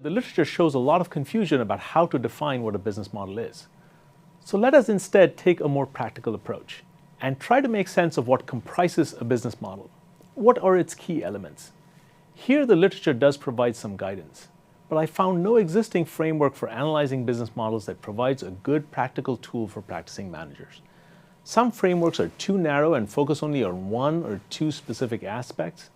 The literature shows a lot of confusion about how to define what a business model is. So let us instead take a more practical approach and try to make sense of what comprises a business model. What are its key elements? Here the literature does provide some guidance, but I found no existing framework for analyzing business models that provides a good practical tool for practicing managers. Some frameworks are too narrow and focus only on one or two specific aspects,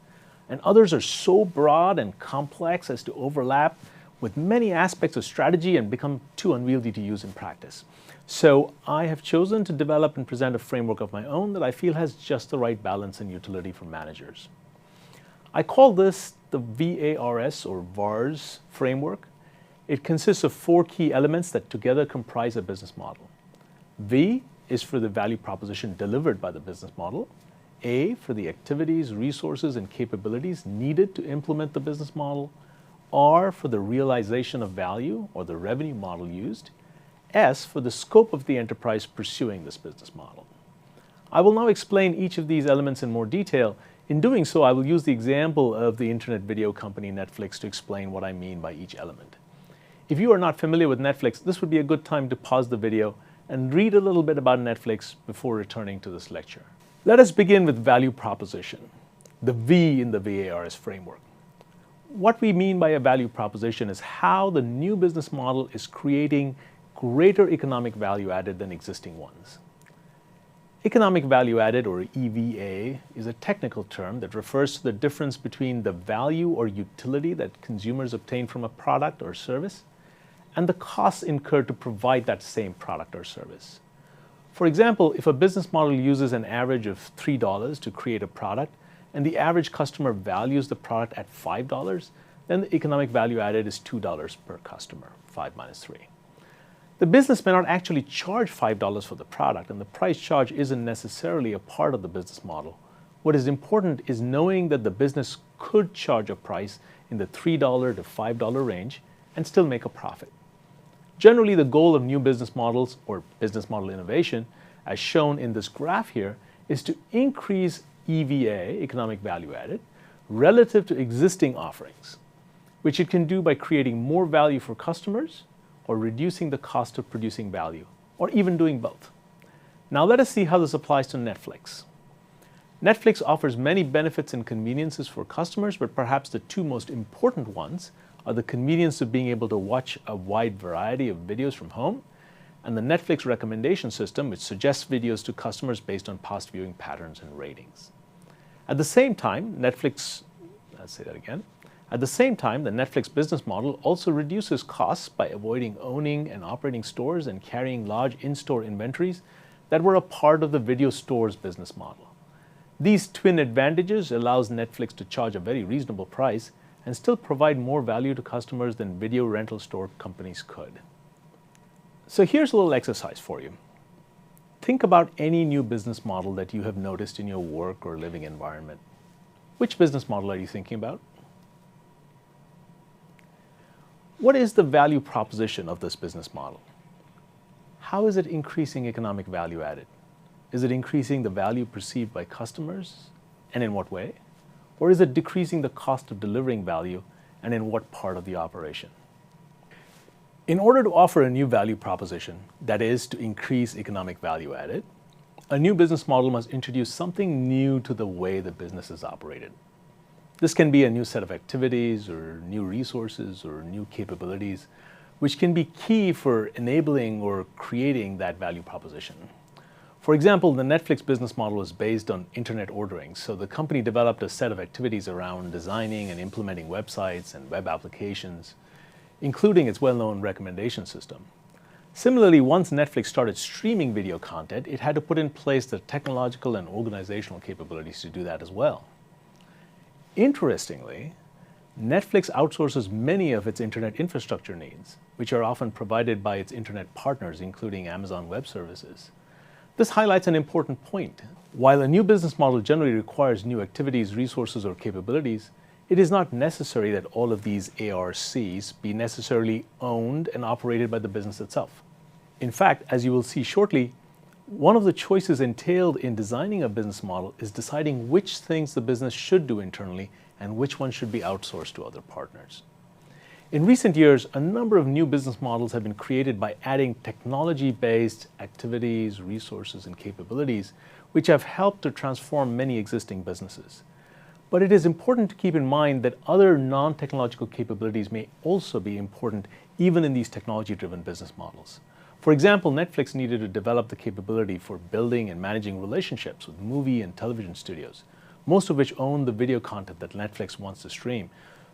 and others are so broad and complex as to overlap with many aspects of strategy and become too unwieldy to use in practice. So I have chosen to develop and present a framework of my own that I feel has just the right balance and utility for managers. I call this the V.A.R.S. or V.A.R.S. framework. It consists of 4 key elements that together comprise a business model. V is for the value proposition delivered by the business model. A for the activities, resources, and capabilities needed to implement the business model. R for the realization of value or the revenue model used. S for the scope of the enterprise pursuing this business model. I will now explain each of these elements in more detail. In doing so, I will use the example of the internet video company Netflix to explain what I mean by each element. If you are not familiar with Netflix, this would be a good time to pause the video and read a little bit about Netflix before returning to this lecture. Let us begin with value proposition, the V in the V.A.R.S. framework. What we mean by a value proposition is how the new business model is creating greater economic value added than existing ones. Economic value added, or EVA, is a technical term that refers to the difference between the value or utility that consumers obtain from a product or service and the costs incurred to provide that same product or service. For example, if a business model uses an average of $3 to create a product and the average customer values the product at $5, then the economic value added is $2 per customer, 5 minus 3. The business may not actually charge $5 for the product, and the price charge isn't necessarily a part of the business model. What is important is knowing that the business could charge a price in the $3 to $5 range and still make a profit. Generally, the goal of new business models or business model innovation, as shown in this graph here, is to increase EVA, economic value added, relative to existing offerings, which it can do by creating more value for customers or reducing the cost of producing value, or even doing both. Now let us see how this applies to Netflix. Netflix offers many benefits and conveniences for customers, but perhaps the 2 most important ones are the convenience of being able to watch a wide variety of videos from home, and the Netflix recommendation system, which suggests videos to customers based on past viewing patterns and ratings. At the same time, the Netflix business model also reduces costs by avoiding owning and operating stores and carrying large in-store inventories that were a part of the video store's business model. These twin advantages allows Netflix to charge a very reasonable price and still provide more value to customers than video rental store companies could. So here's a little exercise for you. Think about any new business model that you have noticed in your work or living environment. Which business model are you thinking about? What is the value proposition of this business model? How is it increasing economic value added? Is it increasing the value perceived by customers, and in what way? Or is it decreasing the cost of delivering value, and in what part of the operation? In order to offer a new value proposition, that is, to increase economic value added, a new business model must introduce something new to the way the business is operated. This can be a new set of activities or new resources or new capabilities, which can be key for enabling or creating that value proposition. For example, the Netflix business model is based on internet ordering, so the company developed a set of activities around designing and implementing websites and web applications, including its well-known recommendation system. Similarly, once Netflix started streaming video content, it had to put in place the technological and organizational capabilities to do that as well. Interestingly, Netflix outsources many of its internet infrastructure needs, which are often provided by its internet partners, including Amazon Web Services. This highlights an important point. While a new business model generally requires new activities, resources, or capabilities, it is not necessary that all of these ARCs be necessarily owned and operated by the business itself. In fact, as you will see shortly, one of the choices entailed in designing a business model is deciding which things the business should do internally and which ones should be outsourced to other partners. In recent years, a number of new business models have been created by adding technology-based activities, resources, and capabilities, which have helped to transform many existing businesses. But it is important to keep in mind that other non-technological capabilities may also be important even in these technology-driven business models. For example, Netflix needed to develop the capability for building and managing relationships with movie and television studios, most of which own the video content that Netflix wants to stream.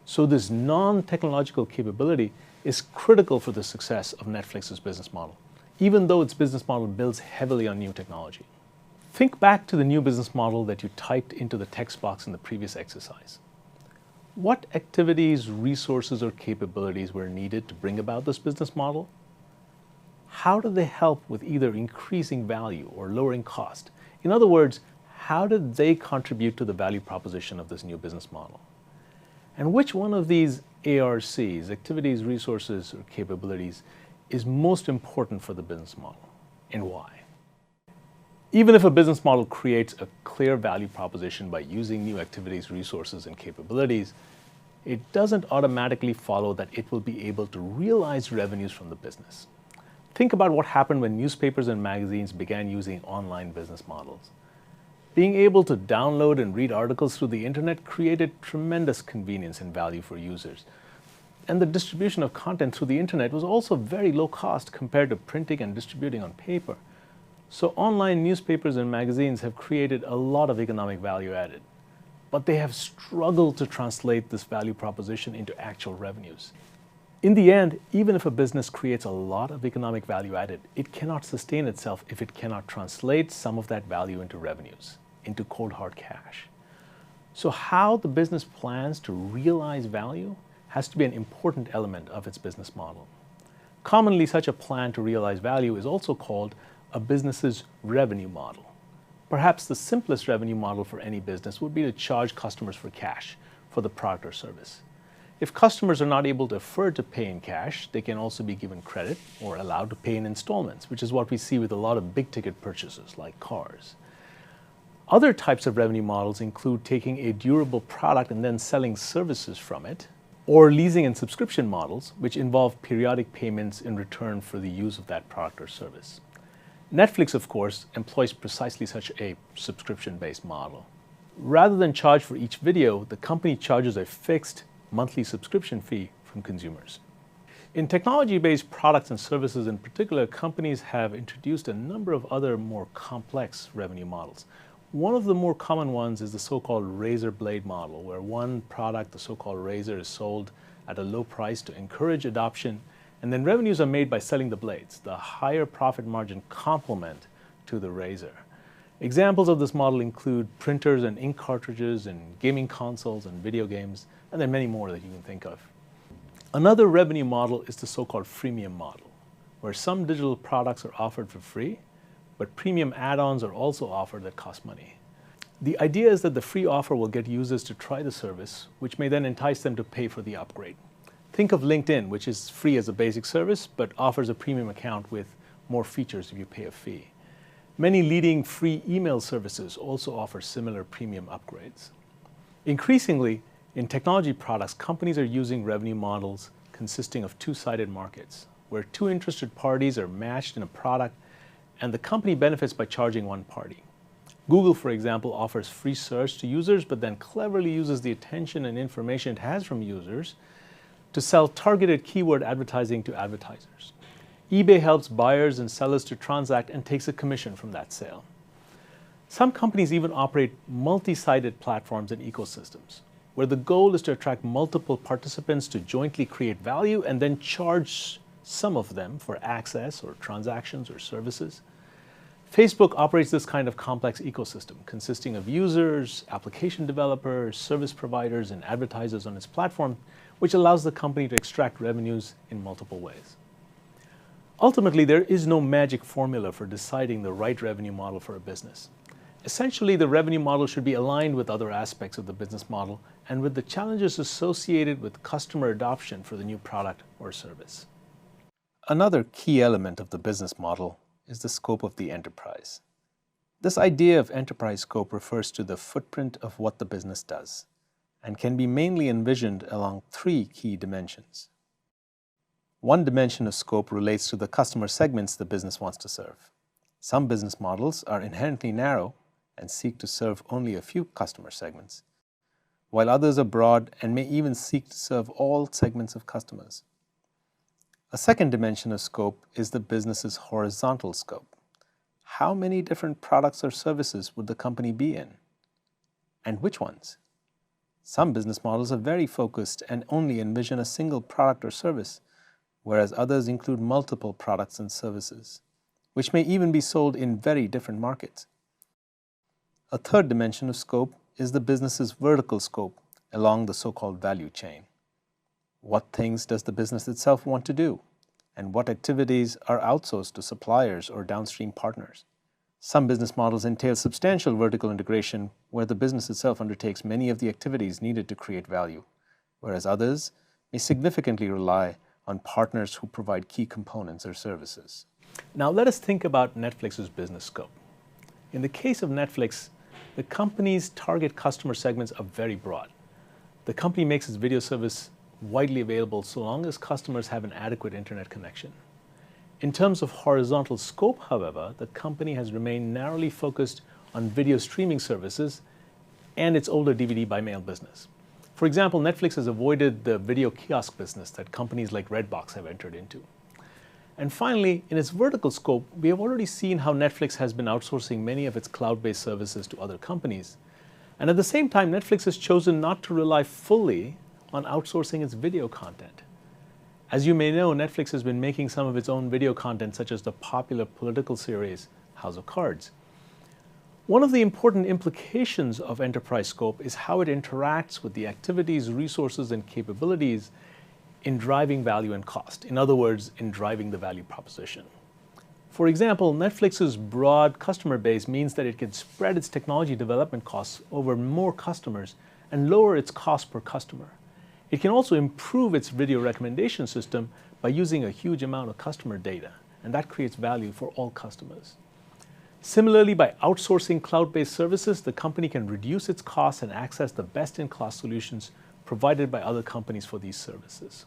So this non-technological capability is critical for the success of Netflix's business model, even though its business model builds heavily on new technology. Think back to the new business model that you typed into the text box in the previous exercise. What activities, resources, or capabilities were needed to bring about this business model? How did they help with either increasing value or lowering cost? In other words, how did they contribute to the value proposition of this new business model? And which one of these ARCs, activities, resources, or capabilities, is most important for the business model, and why? Even if a business model creates a clear value proposition by using new activities, resources, and capabilities, it doesn't automatically follow that it will be able to realize revenues from the business. Think about what happened when newspapers and magazines began using online business models. Being able to download and read articles through the internet created tremendous convenience and value for users. And the distribution of content through the internet was also very low cost compared to printing and distributing on paper. So online newspapers and magazines have created a lot of economic value added, but they have struggled to translate this value proposition into actual revenues. In the end, even if a business creates a lot of economic value added, it cannot sustain itself if it cannot translate some of that value into revenues, into cold hard cash. So how the business plans to realize value has to be an important element of its business model. Commonly, such a plan to realize value is also called a business's revenue model. Perhaps the simplest revenue model for any business would be to charge customers for cash for the product or service. If customers are not able to afford to pay in cash, they can also be given credit or allowed to pay in installments, which is what we see with a lot of big-ticket purchases like cars. Other types of revenue models include taking a durable product and then selling services from it, or leasing and subscription models, which involve periodic payments in return for the use of that product or service. Netflix, of course, employs precisely such a subscription-based model. Rather than charge for each video, the company charges a fixed monthly subscription fee from consumers. In technology-based products and services in particular, companies have introduced a number of other more complex revenue models. One of the more common ones is the so-called razor blade model, where one product, the so-called razor, is sold at a low price to encourage adoption, and then revenues are made by selling the blades, the higher profit margin complement to the razor. Examples of this model include printers and ink cartridges and gaming consoles and video games, and there are many more that you can think of. Another revenue model is the so-called freemium model, where some digital products are offered for free, but premium add-ons are also offered that cost money. The idea is that the free offer will get users to try the service, which may then entice them to pay for the upgrade. Think of LinkedIn, which is free as a basic service, but offers a premium account with more features if you pay a fee. Many leading free email services also offer similar premium upgrades. Increasingly, in technology products, companies are using revenue models consisting of two-sided markets, where two interested parties are matched in a product, and the company benefits by charging one party. Google, for example, offers free search to users, but then cleverly uses the attention and information it has from users to sell targeted keyword advertising to advertisers. eBay helps buyers and sellers to transact and takes a commission from that sale. Some companies even operate multi-sided platforms and ecosystems, where the goal is to attract multiple participants to jointly create value and then charge some of them for access or transactions or services. Facebook operates this kind of complex ecosystem consisting of users, application developers, service providers, and advertisers on its platform, which allows the company to extract revenues in multiple ways. Ultimately, there is no magic formula for deciding the right revenue model for a business. Essentially, the revenue model should be aligned with other aspects of the business model and with the challenges associated with customer adoption for the new product or service. Another key element of the business model is the scope of the enterprise. This idea of enterprise scope refers to the footprint of what the business does and can be mainly envisioned along three key dimensions. One dimension of scope relates to the customer segments the business wants to serve. Some business models are inherently narrow and seek to serve only a few customer segments, while others are broad and may even seek to serve all segments of customers. A second dimension of scope is the business's horizontal scope. How many different products or services would the company be in? And which ones? Some business models are very focused and only envision a single product or service, whereas others include multiple products and services, which may even be sold in very different markets. A third dimension of scope is the business's vertical scope along the so-called value chain. What things does the business itself want to do, and what activities are outsourced to suppliers or downstream partners? Some business models entail substantial vertical integration where the business itself undertakes many of the activities needed to create value, whereas others may significantly rely on partners who provide key components or services. Now let us think about Netflix's business scope. In the case of Netflix, the company's target customer segments are very broad. The company makes its video service widely available so long as customers have an adequate internet connection. In terms of horizontal scope, however, the company has remained narrowly focused on video streaming services and its older DVD by mail business. For example, Netflix has avoided the video kiosk business that companies like Redbox have entered into. And finally, in its vertical scope, we have already seen how Netflix has been outsourcing many of its cloud-based services to other companies. And at the same time, Netflix has chosen not to rely fully on outsourcing its video content. As you may know, Netflix has been making some of its own video content, such as the popular political series House of Cards. One of the important implications of enterprise scope is how it interacts with the activities, resources, and capabilities in driving value and cost. In other words, in driving the value proposition. For example, Netflix's broad customer base means that it can spread its technology development costs over more customers and lower its cost per customer. It can also improve its video recommendation system by using a huge amount of customer data, and that creates value for all customers. Similarly, by outsourcing cloud-based services, the company can reduce its costs and access the best-in-class solutions provided by other companies for these services.